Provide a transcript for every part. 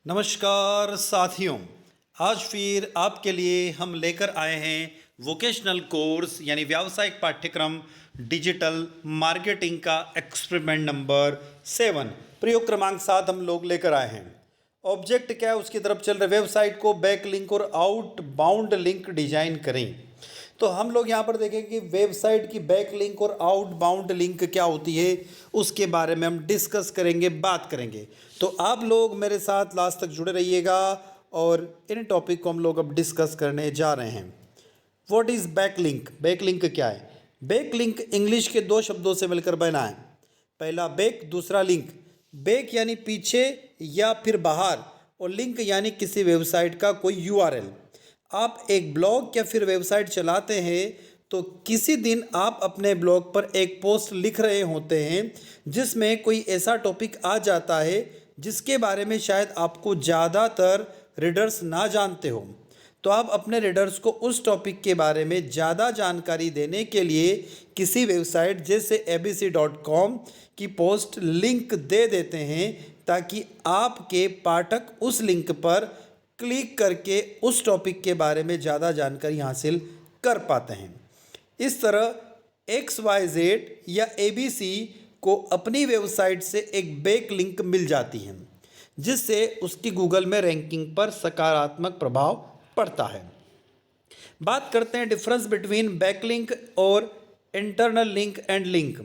नमस्कार साथियों। आज फिर आपके लिए हम लेकर आए हैं वोकेशनल कोर्स यानी व्यावसायिक पाठ्यक्रम डिजिटल मार्केटिंग का एक्सपेरिमेंट नंबर 7 प्रयोग क्रमांक 7 हम लोग लेकर आए हैं। ऑब्जेक्ट क्या है उसकी तरफ चल रहे, वेबसाइट को बैक लिंक और आउटबाउंड लिंक डिजाइन करें। तो हम लोग यहाँ पर देखें कि वेबसाइट की बैक लिंक और आउटबाउंड लिंक क्या होती है, उसके बारे में हम डिस्कस करेंगे, बात करेंगे। तो आप लोग मेरे साथ लास्ट तक जुड़े रहिएगा और इन टॉपिक को हम लोग अब डिस्कस करने जा रहे हैं। What is back link? Back link क्या है? बैक लिंक इंग्लिश के दो शब्दों से मिलकर बना है। पहला बैक, दूसरा लिंक। बैक यानी पीछे या फिर बाहर, और लिंक यानी किसी वेबसाइट का कोई यूआरएल। आप एक ब्लॉग या फिर वेबसाइट चलाते हैं तो किसी दिन आप अपने ब्लॉग पर एक पोस्ट लिख रहे होते हैं जिसमें कोई ऐसा टॉपिक आ जाता है जिसके बारे में शायद आपको ज़्यादातर रीडर्स ना जानते हो। तो आप अपने रीडर्स को उस टॉपिक के बारे में ज़्यादा जानकारी देने के लिए किसी वेबसाइट जैसे abc.com की पोस्ट लिंक दे देते हैं ताकि आपके पाठक उस लिंक पर क्लिक करके उस टॉपिक के बारे में ज़्यादा जानकारी हासिल कर पाते हैं। इस तरह XYZ या ABC को अपनी वेबसाइट से एक बैक लिंक मिल जाती है जिससे उसकी गूगल में रैंकिंग पर सकारात्मक प्रभाव पड़ता है। बात करते हैं डिफरेंस बिटवीन बैकलिंक और इंटरनल लिंक एंड लिंक।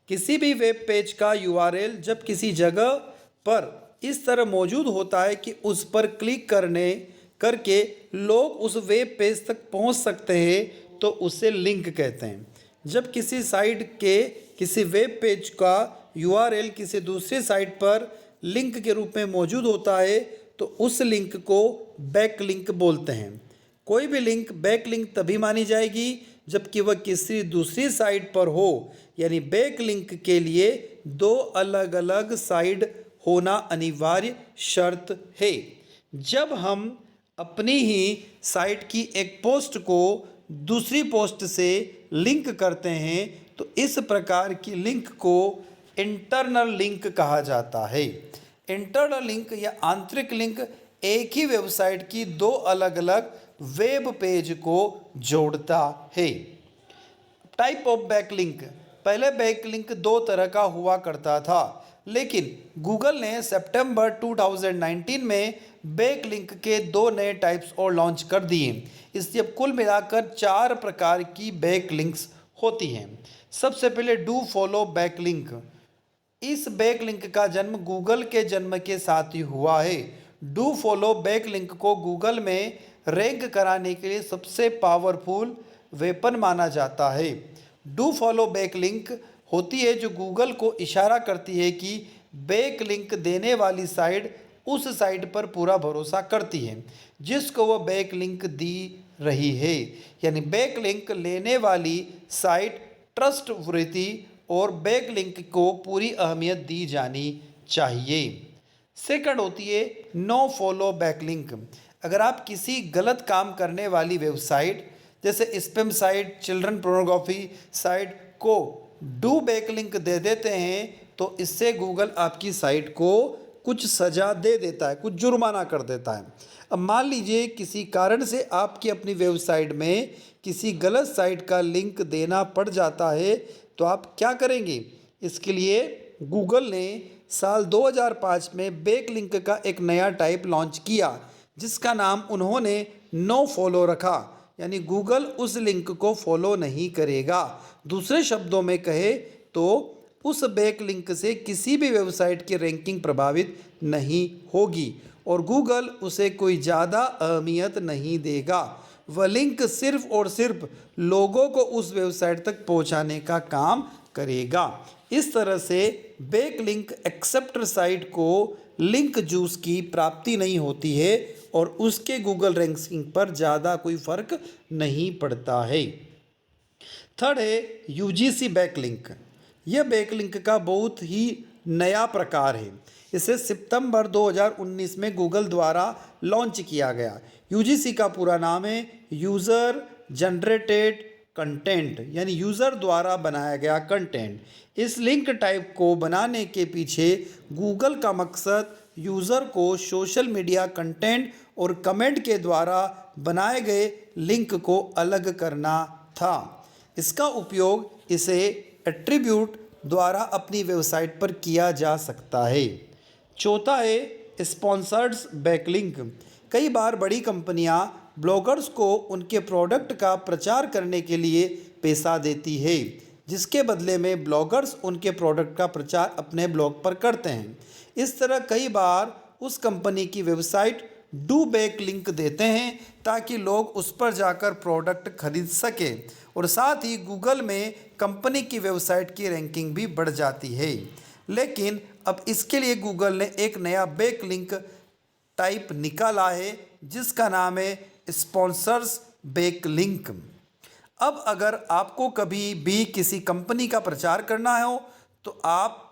किसी भी वेब पेज का यूआरएल जब किसी जगह पर इस तरह मौजूद होता है कि उस पर क्लिक करके लोग उस वेब पेज तक पहुंच सकते हैं तो उसे लिंक कहते हैं। जब किसी साइट के किसी वेब पेज का यूआरएल किसी दूसरी साइट पर लिंक के रूप में मौजूद होता है तो उस लिंक को बैक लिंक बोलते हैं। कोई भी लिंक बैक लिंक तभी मानी जाएगी जबकि वह किसी दूसरी साइट पर हो, यानी बैक लिंक के लिए दो अलग अलग साइट होना अनिवार्य शर्त है। जब हम अपनी ही साइट की एक पोस्ट को दूसरी पोस्ट से लिंक करते हैं तो इस प्रकार की लिंक को इंटरनल लिंक कहा जाता है। इंटरनल लिंक या आंतरिक लिंक एक ही वेबसाइट की दो अलग अलग वेब पेज को जोड़ता है। Type of backlink. पहले बैकलिंक दो तरह का हुआ करता था, लेकिन गूगल ने सितंबर 2019 में बैकलिंक के दो नए टाइप्स और लॉन्च कर दिए। इसलिए कुल मिलाकर 4 प्रकार की बैकलिंक्स होती हैं। सबसे पहले डू फॉलो बैकलिंक। इस बैकलिंक का जन्म गूगल के जन्म के साथ ही हुआ है। डू फॉलो बैकलिंक को गूगल में रैंक कराने के लिए सबसे पावरफुल वेपन माना जाता है। डू फॉलो बैकलिंक होती है जो गूगल को इशारा करती है कि बैकलिंक देने वाली साइट उस साइट पर पूरा भरोसा करती है जिसको वह बैकलिंक दी रही है, यानी बैकलिंक लेने वाली साइट ट्रस्टवर्दी और बैकलिंक को पूरी अहमियत दी जानी चाहिए। सेकंड होती है नो फॉलो बैकलिंक। अगर आप किसी गलत काम करने वाली वेबसाइट जैसे spam site, children pornography site को डू बैकलिंक दे देते हैं तो इससे गूगल आपकी साइट को कुछ सज़ा दे देता है, कुछ जुर्माना कर देता है। अब मान लीजिए किसी कारण से आपकी अपनी वेबसाइट में किसी गलत साइट का लिंक देना पड़ जाता है तो आप क्या करेंगे? इसके लिए गूगल ने साल 2005 में बैकलिंक का एक नया टाइप लॉन्च किया जिसका नाम उन्होंने नो फॉलो रखा, यानी गूगल उस लिंक को फॉलो नहीं करेगा। दूसरे शब्दों में कहे तो उस बैकलिंक से किसी भी वेबसाइट की रैंकिंग प्रभावित नहीं होगी और गूगल उसे कोई ज़्यादा अहमियत नहीं देगा। वह लिंक सिर्फ और सिर्फ लोगों को उस वेबसाइट तक पहुंचाने का काम करेगा। इस तरह से बैकलिंक एक्सेप्टर साइट को लिंक जूस की प्राप्ति नहीं होती है और उसके गूगल रैंकिंग पर ज़्यादा कोई फर्क नहीं पड़ता है। थर्ड है यूजीसी बैकलिंक। यह बैकलिंक का बहुत ही नया प्रकार है। इसे सितंबर 2019 में गूगल द्वारा लॉन्च किया गया। यूजीसी का पूरा नाम है यूज़र जनरेटेड कंटेंट, यानी यूज़र द्वारा बनाया गया कंटेंट। इस लिंक टाइप को बनाने के पीछे गूगल का मकसद यूज़र को सोशल मीडिया कंटेंट और कमेंट के द्वारा बनाए गए लिंक को अलग करना था। इसका उपयोग इसे एट्रीब्यूट द्वारा अपनी वेबसाइट पर किया जा सकता है। चौथा है स्पॉन्सर्ड बैकलिंक। कई बार बड़ी कंपनियां ब्लॉगर्स को उनके प्रोडक्ट का प्रचार करने के लिए पैसा देती है, जिसके बदले में ब्लॉगर्स उनके प्रोडक्ट का प्रचार अपने ब्लॉग पर करते हैं। इस तरह कई बार उस कंपनी की वेबसाइट डू बैक लिंक देते हैं ताकि लोग उस पर जाकर प्रोडक्ट खरीद सकें, और साथ ही गूगल में कंपनी की वेबसाइट की रैंकिंग भी बढ़ जाती है। लेकिन अब इसके लिए गूगल ने एक नया बैक लिंक टाइप निकाला है जिसका नाम है स्पॉन्सर्स बैक लिंक। अब अगर आपको कभी भी किसी कंपनी का प्रचार करना हो तो आप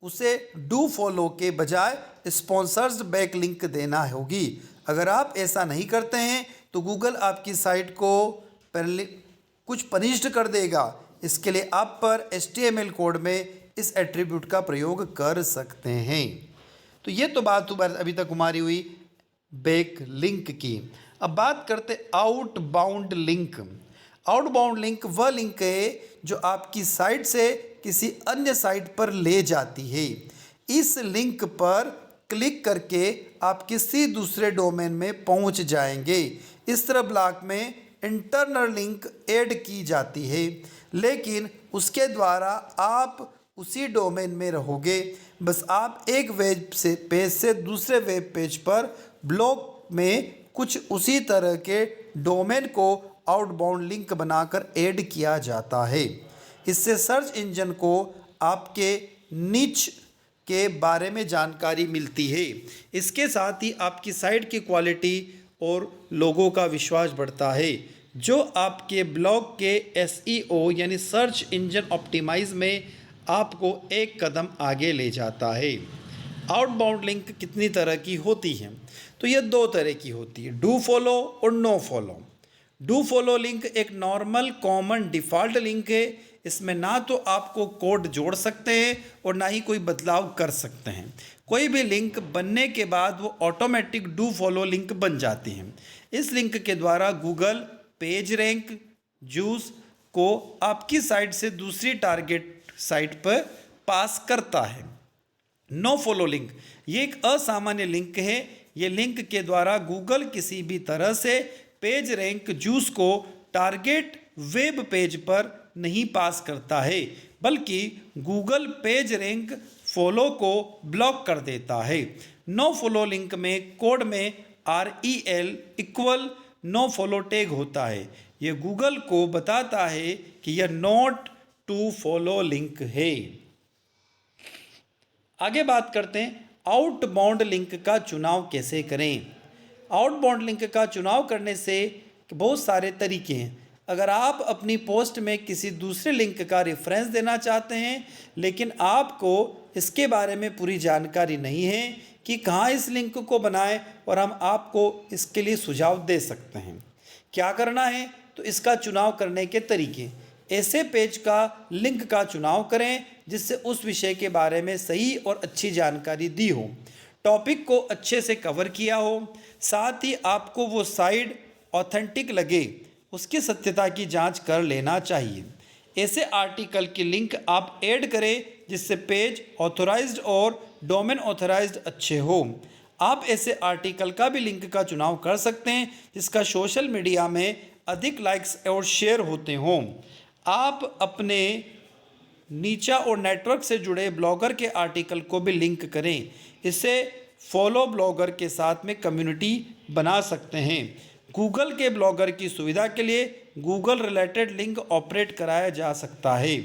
उसे डू फॉलो के बजाय स्पॉन्सर्स बैक लिंक देना होगी। अगर आप ऐसा नहीं करते हैं तो गूगल आपकी साइट को कुछ पनिश्ड कर देगा। इसके लिए आप पर HTML कोड में इस एट्रीब्यूट का प्रयोग कर सकते हैं। तो ये तो बात अभी तक हमारी हुई बैक लिंक की। अब बात करते आउटबाउंड लिंक। आउटबाउंड लिंक वह लिंक है जो आपकी साइट से किसी अन्य साइट पर ले जाती है। इस लिंक पर क्लिक करके आप किसी दूसरे डोमेन में पहुंच जाएंगे। इस तरह ब्लॉग में इंटरनल लिंक ऐड की जाती है, लेकिन उसके द्वारा आप उसी डोमेन में रहोगे। बस आप एक वेब से पेज से दूसरे वेब पेज पर ब्लॉग में कुछ उसी तरह के डोमेन को आउटबाउंड लिंक बनाकर ऐड किया जाता है। इससे सर्च इंजन को आपके निच के बारे में जानकारी मिलती है। इसके साथ ही आपकी साइट की क्वालिटी और लोगों का विश्वास बढ़ता है, जो आपके ब्लॉग के SEO यानी सर्च इंजन ऑप्टिमाइज में आपको एक कदम आगे ले जाता है। आउटबाउंड लिंक कितनी तरह की होती हैं? तो ये 2 तरह की होती है, डू फॉलो और no follow. Do follow link एक नॉर्मल कॉमन डिफ़ॉल्ट लिंक है। इसमें ना तो आपको कोड जोड़ सकते हैं और ना ही कोई बदलाव कर सकते हैं। कोई भी लिंक बनने के बाद वो ऑटोमेटिक डू फॉलो लिंक बन जाती हैं। इस लिंक के द्वारा गूगल पेज रैंक जूस को आपकी साइट से दूसरी टारगेट साइट पर पास करता है। नो फॉलो लिंक ये एक असामान्य लिंक है। ये लिंक के द्वारा गूगल किसी भी तरह से पेज रैंक जूस को टारगेट वेब पेज पर नहीं पास करता है, बल्कि गूगल पेज रैंक फॉलो को ब्लॉक कर देता है। नो फॉलो लिंक में कोड में REL equal no follow tag होता है। यह गूगल को बताता है कि यह नॉट टू फॉलो लिंक है। आगे बात करते हैं आउटबाउंड लिंक का चुनाव कैसे करें। आउटबाउंड लिंक का चुनाव करने से बहुत सारे तरीके हैं। अगर आप अपनी पोस्ट में किसी दूसरे लिंक का रेफरेंस देना चाहते हैं, लेकिन आपको इसके बारे में पूरी जानकारी नहीं है कि कहाँ इस लिंक को बनाएं, और हम आपको इसके लिए सुझाव दे सकते हैं। क्या करना है, तो इसका चुनाव करने के तरीके। ऐसे पेज का लिंक का चुनाव करें जिससे उस विषय के बारे में सही और अच्छी जानकारी दी हो, टॉपिक को अच्छे से कवर किया हो, साथ ही आपको वो साइट ऑथेंटिक लगे, उसकी सत्यता की जांच कर लेना चाहिए। ऐसे आर्टिकल की लिंक आप ऐड करें जिससे पेज ऑथोराइज्ड और डोमेन ऑथोराइज्ड अच्छे हो। आप ऐसे आर्टिकल का भी लिंक का चुनाव कर सकते हैं जिसका सोशल मीडिया में अधिक लाइक्स और शेयर होते हों। आप अपने नीचा और नेटवर्क से जुड़े ब्लॉगर के आर्टिकल को भी लिंक करें। इससे फॉलो ब्लॉगर के साथ में कम्युनिटी बना सकते हैं। गूगल के ब्लॉगर की सुविधा के लिए गूगल रिलेटेड लिंक ऑपरेट कराया जा सकता है।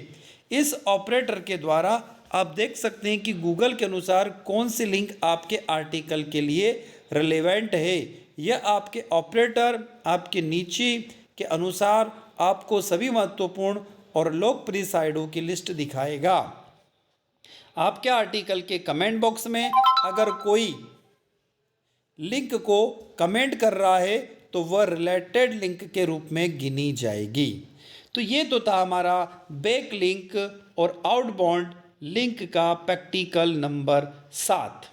इस ऑपरेटर के द्वारा आप देख सकते हैं कि गूगल के अनुसार कौन सी लिंक आपके आर्टिकल के लिए रिलेवेंट है। यह आपके ऑपरेटर आपके नीचे के अनुसार आपको सभी महत्वपूर्ण और लोकप्रिय साइटों की लिस्ट दिखाएगा। आपके आर्टिकल के कमेंट बॉक्स में अगर कोई लिंक को कमेंट कर रहा है तो वह रिलेटेड लिंक के रूप में गिनी जाएगी। तो ये तो था हमारा बैक लिंक और आउटबाउंड लिंक का प्रैक्टिकल नंबर 7।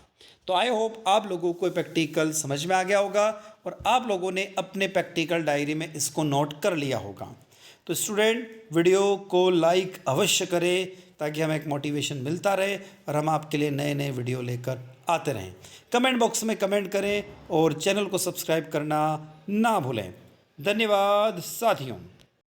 तो आई होप आप लोगों को प्रैक्टिकल समझ में आ गया होगा और आप लोगों ने अपने प्रैक्टिकल डायरी में इसको नोट कर लिया होगा। तो स्टूडेंट, वीडियो को लाइक अवश्य करें ताकि हमें एक मोटिवेशन मिलता रहे और हम आपके लिए नए नए वीडियो लेकर आते रहें। कमेंट बॉक्स में कमेंट करें और चैनल को सब्सक्राइब करना ना भूलें। धन्यवाद साथियों।